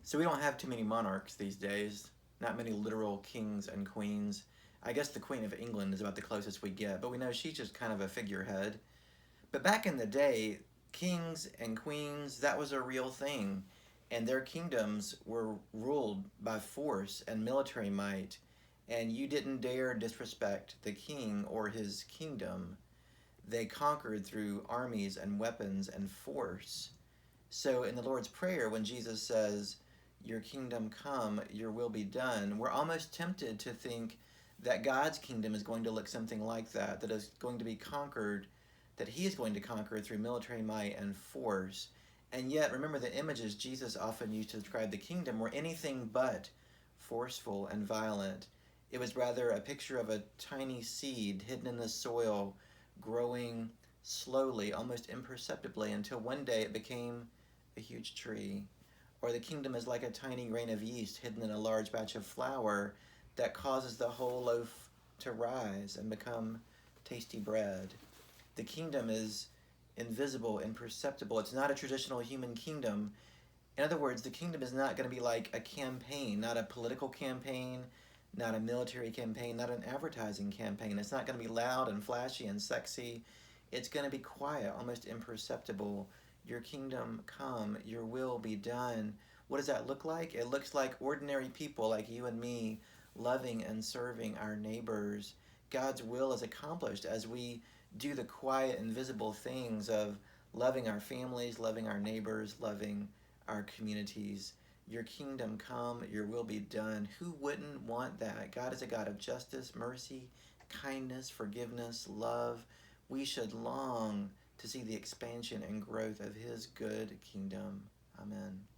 So we don't have too many monarchs these days, not many literal kings and queens. I guess the Queen of England is about the closest we get, but we know she's just kind of a figurehead. But back in the day, kings and queens, that was a real thing. And their kingdoms were ruled by force and military might. And you didn't dare disrespect the king or his kingdom. They conquered through armies and weapons and force. So in the Lord's Prayer, when Jesus says, "Your kingdom come, your will be done," we're almost tempted to think that God's kingdom is going to look something like that, that is going to be conquered, that he is going to conquer through military might and force. And yet, remember, the images Jesus often used to describe the kingdom were anything but forceful and violent. It was rather a picture of a tiny seed hidden in the soil, growing slowly, almost imperceptibly, until one day it became a huge tree. Or the kingdom is like a tiny grain of yeast hidden in a large batch of flour that causes the whole loaf to rise and become tasty bread. The kingdom is invisible, imperceptible. It's not a traditional human kingdom. In other words, the kingdom is not going to be like a campaign, not a political campaign, not a military campaign, not an advertising campaign. It's not going to be loud and flashy and sexy. It's going to be quiet, almost imperceptible. Your kingdom come, your will be done. What does that look like? It looks like ordinary people like you and me loving and serving our neighbors. God's will is accomplished as we do the quiet, invisible things of loving our families, loving our neighbors, loving our communities. Your kingdom come, your will be done. Who wouldn't want that? God is a God of justice, mercy, kindness, forgiveness, love. We should long to see the expansion and growth of his good kingdom. Amen.